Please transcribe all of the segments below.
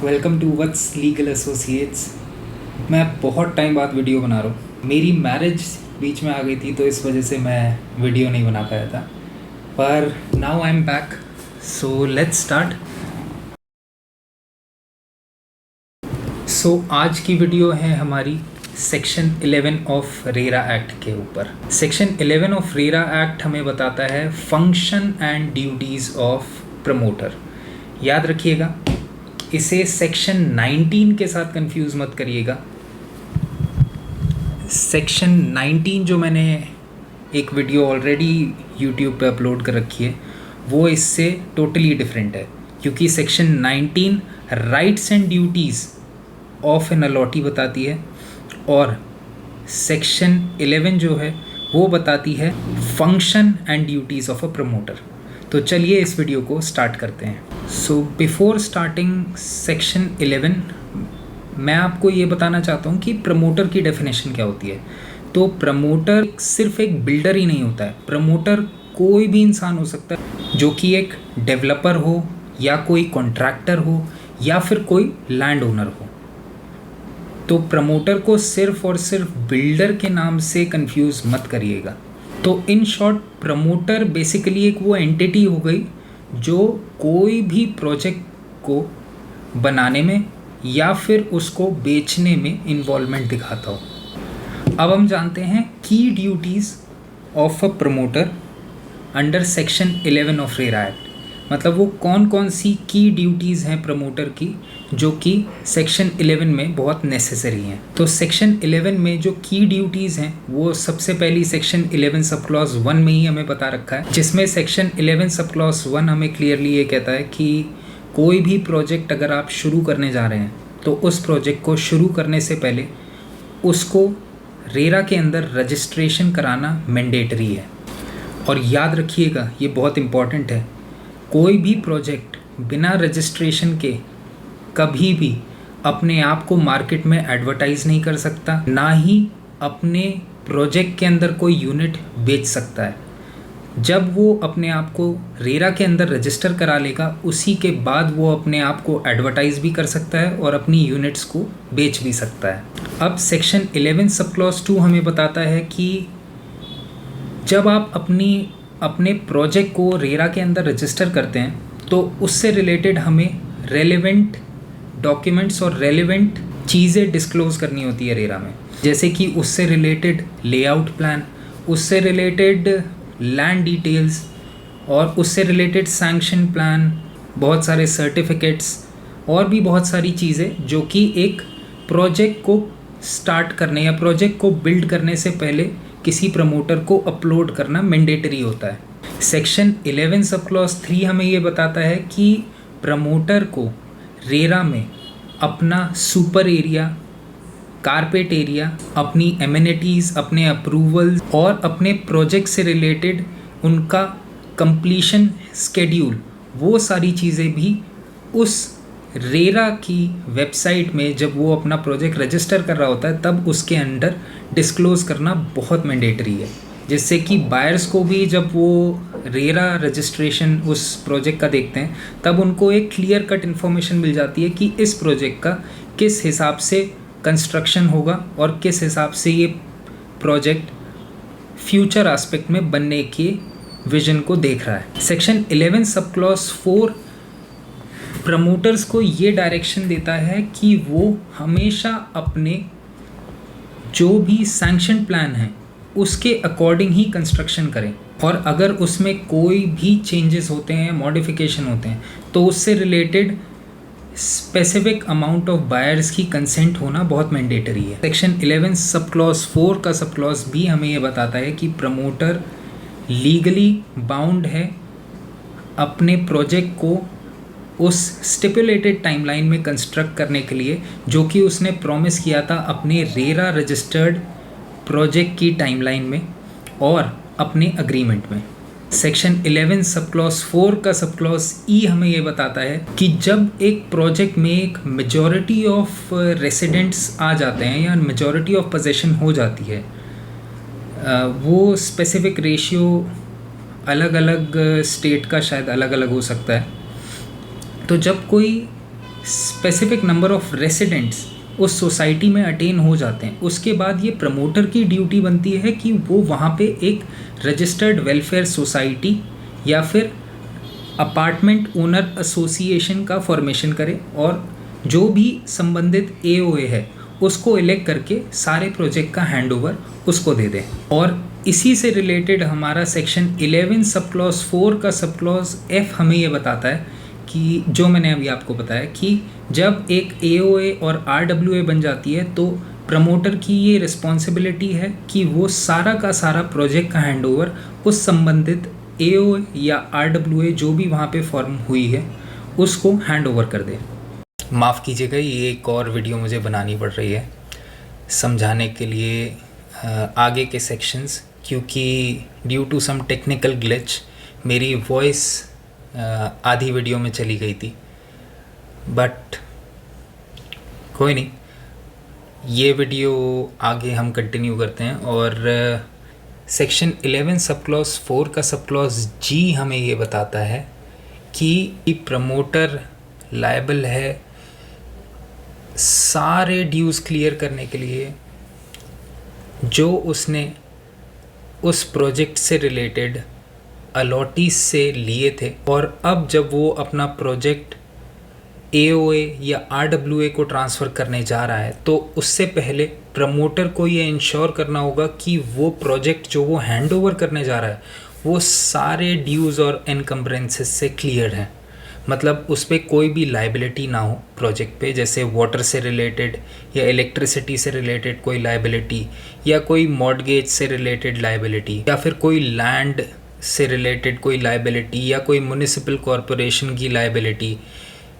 Welcome to Vats legal associates. मैं बहुत time बाद वीडियो बना रहा हूँ। मेरी मैरिज बीच में आ गई थी तो इस वजह से मैं वीडियो नहीं बना पाया था, पर now I am back, so let's start. सो आज की वीडियो है हमारी सेक्शन 11 ऑफ रेरा एक्ट के ऊपर। सेक्शन 11 ऑफ रेरा एक्ट हमें बताता है function and duties of promoter. याद रखिएगा, इसे सेक्शन 19 के साथ कंफ्यूज मत करिएगा। सेक्शन 19 जो मैंने एक वीडियो ऑलरेडी यूट्यूब पे अपलोड कर रखी है, वो इससे टोटली डिफरेंट है, क्योंकि section 19 rights and duties of an allottee बताती है और सेक्शन 11 जो है वो बताती है function and duties of a promoter. तो चलिए इस वीडियो को स्टार्ट करते हैं। सो बिफोर स्टार्टिंग सेक्शन 11 मैं आपको ये बताना चाहता हूँ कि प्रमोटर की डेफिनेशन क्या होती है। तो प्रमोटर सिर्फ एक बिल्डर ही नहीं होता है। प्रमोटर कोई भी इंसान हो सकता है, जो कि एक डेवलपर हो या कोई कॉन्ट्रैक्टर हो या फिर कोई लैंड ओनर हो। तो प्रमोटर को सिर्फ और सिर्फ बिल्डर के नाम से कंफ्यूज मत करिएगा। तो इन शॉर्ट, प्रमोटर बेसिकली एक वो एंटिटी हो गई जो कोई भी प्रोजेक्ट को बनाने में या फिर उसको बेचने में इन्वॉल्वमेंट दिखाता हो। अब हम जानते हैं की duties of a promoter under section 11 of RERA act. मतलब वो कौन कौन सी की ड्यूटीज़ हैं प्रमोटर की जो कि सेक्शन 11 में बहुत नेसेसरी हैं। तो सेक्शन 11 में जो की ड्यूटीज़ हैं वो सबसे पहली सेक्शन 11 सब क्लॉज 1 में ही हमें बता रखा है, जिसमें सेक्शन 11 सब क्लॉज 1 हमें क्लियरली ये कहता है कि कोई भी प्रोजेक्ट अगर आप शुरू करने जा रहे हैं तो उस प्रोजेक्ट को शुरू करने से पहले उसको रेरा के अंदर रजिस्ट्रेशन कराना मैंडेटरी है। और याद रखिएगा, ये बहुत इम्पॉर्टेंट है, कोई भी प्रोजेक्ट बिना रजिस्ट्रेशन के कभी भी अपने आप को मार्केट में एडवर्टाइज नहीं कर सकता, ना ही अपने प्रोजेक्ट के अंदर कोई यूनिट बेच सकता है। जब वो अपने आप को रेरा के अंदर रजिस्टर करा लेगा, उसी के बाद वो अपने आप को एडवर्टाइज भी कर सकता है और अपनी यूनिट्स को बेच भी सकता है। अब सेक्शन 11 सब क्लॉज 2 हमें बताता है कि जब आप अपने प्रोजेक्ट को रेरा के अंदर रजिस्टर करते हैं तो उससे रिलेटेड हमें रेलेवेंट डॉक्यूमेंट्स और रेलेवेंट चीज़ें डिस्क्लोज़ करनी होती है रेरा में, जैसे कि उससे रिलेटेड लेआउट प्लान, उससे रिलेटेड लैंड डिटेल्स और उससे रिलेटेड सैंक्शन प्लान, बहुत सारे सर्टिफिकेट्स और भी बहुत सारी चीज़ें जो कि एक प्रोजेक्ट को स्टार्ट करने या प्रोजेक्ट को बिल्ड करने से पहले किसी प्रमोटर को अपलोड करना मैंडेटरी होता है। सेक्शन 11 सब क्लॉज 3 हमें ये बताता है कि प्रमोटर को रेरा में अपना सुपर एरिया, कारपेट एरिया, अपनी एमिनिटीज़, अपने अप्रूवल्स और अपने प्रोजेक्ट से रिलेटेड उनका कंप्लीशन स्केड्यूल, वो सारी चीज़ें भी उस रेरा की वेबसाइट में जब वो अपना प्रोजेक्ट रजिस्टर कर रहा होता है तब उसके अंडर डिस्क्लोज़ करना बहुत मैंडेटरी है, जिससे कि बायर्स को भी जब वो रेरा रजिस्ट्रेशन उस प्रोजेक्ट का देखते हैं तब उनको एक क्लियर कट इन्फॉर्मेशन मिल जाती है कि इस प्रोजेक्ट का किस हिसाब से कंस्ट्रक्शन होगा और किस हिसाब से ये प्रोजेक्ट फ्यूचर एस्पेक्ट में बनने के विजन को देख रहा है। सेक्शन 11 सब क्लॉज 4 प्रमोटर्स को ये डायरेक्शन देता है कि वो हमेशा अपने जो भी सैंक्शन प्लान है उसके अकॉर्डिंग ही कंस्ट्रक्शन करें, और अगर उसमें कोई भी चेंजेस होते हैं, मॉडिफिकेशन होते हैं, तो उससे related specific amount of buyers की कंसेंट होना बहुत मैंडेटरी है। सेक्शन 11 सब क्लॉज 4 का सब क्लॉज भी हमें ये बताता है कि प्रमोटर लीगली बाउंड है अपने प्रोजेक्ट को उस स्टिपुलेटेड टाइमलाइन में कंस्ट्रक्ट करने के लिए जो कि उसने प्रॉमिस किया था अपने रेरा रजिस्टर्ड प्रोजेक्ट की टाइमलाइन में और अपने अग्रीमेंट में। सेक्शन 11 सब क्लॉज 4 का सब क्लॉज ई हमें ये बताता है कि जब एक प्रोजेक्ट में एक मेजॉरिटी ऑफ रेसिडेंट्स आ जाते हैं या मेजॉरिटी ऑफ पोजीशन हो जाती है, वो स्पेसिफिक रेशियो अलग अलग स्टेट का शायद अलग अलग हो सकता है। तो जब कोई स्पेसिफिक नंबर ऑफ रेसिडेंट्स उस सोसाइटी में अटेन हो जाते हैं, उसके बाद ये प्रमोटर की ड्यूटी बनती है कि वो वहाँ पे एक रजिस्टर्ड वेलफेयर सोसाइटी या फिर अपार्टमेंट ओनर एसोसिएशन का फॉर्मेशन करे और जो भी संबंधित एओए है उसको इलेक्ट करके सारे प्रोजेक्ट का हैंडओवर उसको दे दें। और इसी से रिलेटेड हमारा सेक्शन 11 सब क्लॉज 4 का सब क्लॉज F हमें ये बताता है कि जो मैंने अभी आपको बताया कि जब एक एओए और आरडब्ल्यूए बन जाती है तो प्रमोटर की ये रिस्पॉन्सिबिलिटी है कि वो सारा का सारा प्रोजेक्ट का हैंडओवर उस संबंधित एओए या आरडब्ल्यूए जो भी वहाँ पे फॉर्म हुई है उसको हैंडओवर कर दे। माफ़ कीजिएगा, ये एक और वीडियो मुझे बनानी पड़ रही है समझाने के लिए आगे के सेक्शंस, क्योंकि due to some technical glitch मेरी वॉइस आधी वीडियो में चली गई थी, बट कोई नहीं, ये वीडियो आगे हम कंटिन्यू करते हैं। और सेक्शन 11 सब क्लॉज 4 का सब क्लॉज G हमें ये बताता है कि प्रमोटर लायबल है सारे ड्यूज़ क्लियर करने के लिए जो उसने उस प्रोजेक्ट से रिलेटेड अलॉटीज से लिए थे। और अब जब वो अपना प्रोजेक्ट एओए या आरडब्ल्यूए को ट्रांसफ़र करने जा रहा है तो उससे पहले प्रमोटर को ये इंश्योर करना होगा कि वो प्रोजेक्ट जो वो हैंड ओवर करने जा रहा है वो सारे ड्यूज़ और एनकम्बरेंसेस से क्लियर है। मतलब उस पर कोई भी लाइबिलिटी ना हो प्रोजेक्ट पे, जैसे वाटर से रिलेटेड या इलेक्ट्रिसिटी से रिलेटेड कोई लाइबिलिटी या कोई मॉर्टगेज से रिलेटेड लाइबिलिटी या फिर कोई लैंड से रिलेटेड कोई लाइबिलिटी या कोई म्युनिसिपल कॉरपोरेशन की लाइबिलिटी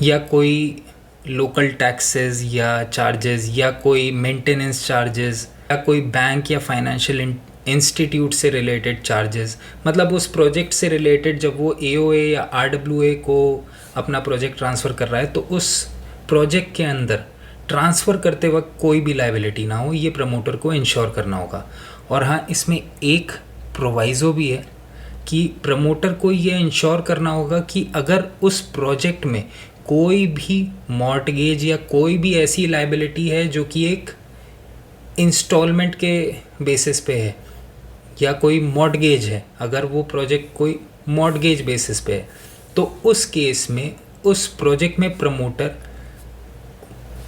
या कोई लोकल टैक्सेस या चार्जेस या कोई मेंटेनेंस चार्जेस या कोई बैंक या फाइनेंशियल इंस्टीट्यूट से रिलेटेड चार्जेस। मतलब उस प्रोजेक्ट से रिलेटेड जब वो एओए या आरडब्ल्यूए को अपना प्रोजेक्ट ट्रांसफ़र कर रहा है तो उस प्रोजेक्ट के अंदर ट्रांसफ़र करते वक्त कोई भी लाइबिलिटी ना हो, ये प्रमोटर को इंश्योर करना होगा। और हाँ, इसमें एक प्रोवाइज़ो भी है कि प्रमोटर को ये इंश्योर करना होगा कि अगर उस प्रोजेक्ट में कोई भी मॉर्टगेज या कोई भी ऐसी लाइबिलिटी है जो कि एक इंस्टॉलमेंट के बेसिस पे है या कोई मॉर्टगेज है, अगर वो प्रोजेक्ट कोई मॉर्टगेज बेसिस पे है तो उस केस में उस प्रोजेक्ट में प्रमोटर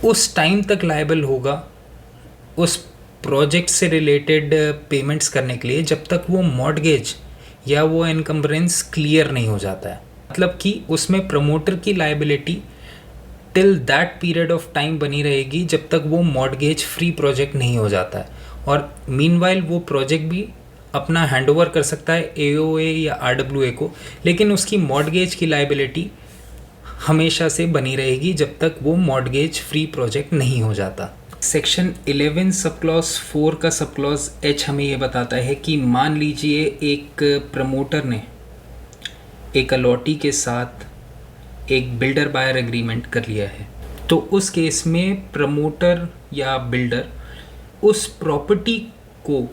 उस टाइम तक लायबल होगा उस प्रोजेक्ट से रिलेटेड पेमेंट्स करने के लिए जब तक वो मॉर्टगेज या वो एनकम्बरेंस क्लियर नहीं हो जाता है। मतलब कि उसमें प्रमोटर की liability till that period of time बनी रहेगी जब तक वो मॉर्टगेज फ्री प्रोजेक्ट नहीं हो जाता है। और मीनवाइल वो प्रोजेक्ट भी अपना हैंडओवर कर सकता है एओए या आरडब्ल्यूए को, लेकिन उसकी मॉर्टगेज की लायबिलिटी हमेशा से बनी रहेगी जब तक वो मॉर्टगेज फ्री प्रोजेक्ट नहीं हो जाता। सेक्शन 11 सब क्लॉज 4 का सब क्लॉज H हमें ये बताता है कि मान लीजिए एक प्रमोटर ने एक अलॉटी के साथ एक बिल्डर बायर एग्रीमेंट कर लिया है, तो उस केस में प्रमोटर या बिल्डर उस प्रॉपर्टी को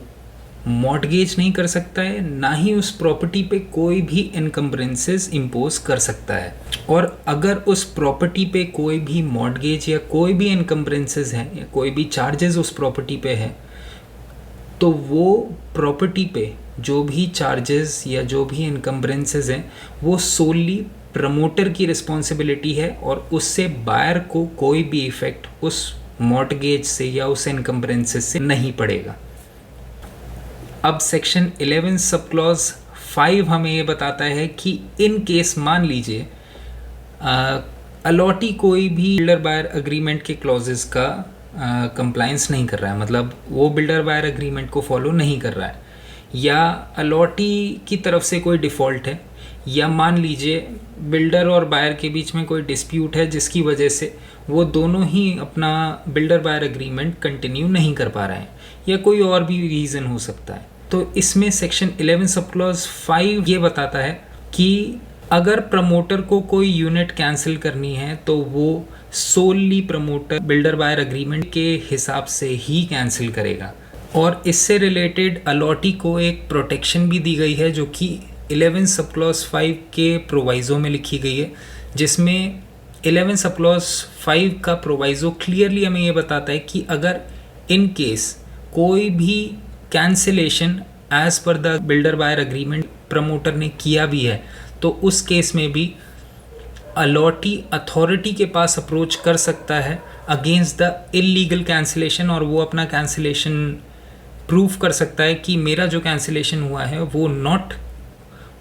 मॉर्टगेज नहीं कर सकता है, ना ही उस प्रॉपर्टी पे कोई भी इनकम्बरेंसेस इम्पोज कर सकता है। और अगर उस प्रॉपर्टी पे कोई भी मॉर्टगेज या कोई भी इनकम्बरेंसेस हैं या कोई भी चार्जेस उस प्रॉपर्टी पे है तो वो प्रॉपर्टी पे जो भी चार्जेस या जो भी इनकम्बरेंसेस हैं वो सोली प्रमोटर की रिस्पॉन्सिबिलिटी है और उससे बायर को कोई भी इफ़ेक्ट उस मॉर्टगेज से या उस इनकम्बरेंसेस से नहीं पड़ेगा। अब सेक्शन 11 सब क्लॉज 5 हमें ये बताता है कि इन केस मान लीजिए अलॉटी कोई भी बिल्डर बायर एग्रीमेंट के क्लॉजेस का कंप्लायंस नहीं कर रहा है, मतलब वो बिल्डर बायर एग्रीमेंट को फॉलो नहीं कर रहा है, या अलॉटी की तरफ से कोई डिफ़ॉल्ट है, या मान लीजिए बिल्डर और बायर के बीच में कोई डिस्प्यूट है जिसकी वजह से वो दोनों ही अपना बिल्डर बायर एग्रीमेंट कंटिन्यू नहीं कर पा रहे हैं, या कोई और भी रीज़न हो सकता है। तो इसमें सेक्शन 11 सब क्लॉज 5 ये बताता है कि अगर प्रमोटर को कोई यूनिट कैंसिल करनी है तो वो सोली प्रमोटर बिल्डर बायर एग्रीमेंट के हिसाब से ही कैंसिल करेगा। और इससे रिलेटेड अलॉटी को एक प्रोटेक्शन भी दी गई है जो कि 11 सब क्लॉज 5 के प्रोवाइज़ो में लिखी गई है, जिसमें 11 सब क्लॉज 5 का प्रोवाइजो क्लियरली हमें ये बताता है कि अगर इन केस कोई भी cancellation as per the builder buyer agreement promoter ने किया भी है तो उस केस में भी अलॉटी अथॉरिटी के पास अप्रोच कर सकता है अगेंस्ट द इलीगल कैंसिलेशन, और वो अपना कैंसिलेशन प्रूव कर सकता है कि मेरा जो कैंसिलेशन हुआ है वो नॉट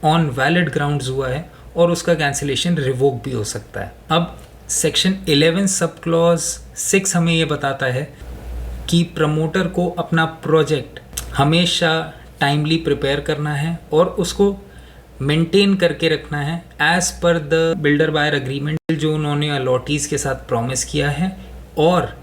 ऑन वैलिड ग्राउंड्स हुआ है और उसका कैंसिलेशन रिवोक भी हो सकता है। अब सेक्शन 11 सब क्लॉज 6 हमें ये बताता है कि प्रमोटर को अपना प्रोजेक्ट हमेशा टाइमली प्रिपेयर करना है और उसको मेंटेन करके रखना है as per the builder buyer agreement जो उन्होंने अलॉटीज़ के साथ प्रॉमिस किया है और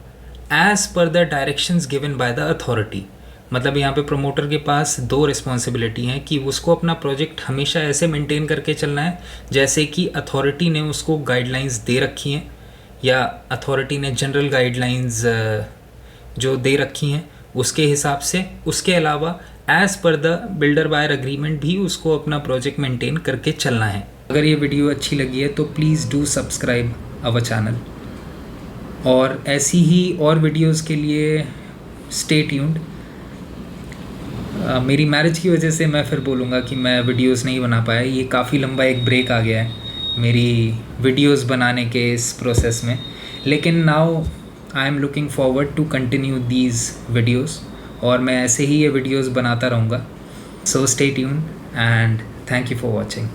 as per the directions given by the authority. मतलब यहाँ पे प्रमोटर के पास दो रिस्पॉन्सिबिलिटी हैं कि उसको अपना प्रोजेक्ट हमेशा ऐसे मेंटेन करके चलना है जैसे कि अथॉरिटी ने उसको गाइडलाइंस दे रखी हैं या अथॉरिटी ने जनरल गाइडलाइंस जो दे रखी हैं उसके हिसाब से। उसके अलावा as per the builder buyer agreement भी उसको अपना प्रोजेक्ट मेंटेन करके चलना है। अगर ये वीडियो अच्छी लगी है तो please do subscribe our channel, और ऐसी ही और वीडियोस के लिए स्टे ट्यून्ड। मेरी मैरिज की वजह से मैं फिर बोलूँगा कि मैं वीडियोस नहीं बना पाया, ये काफ़ी लंबा एक ब्रेक आ गया है मेरी वीडियोस बनाने के इस प्रोसेस में, लेकिन now I am looking forward to continue these videos और मैं ऐसे ही ये वीडियोस बनाता रहूँगा। So stay tuned and thank you for watching.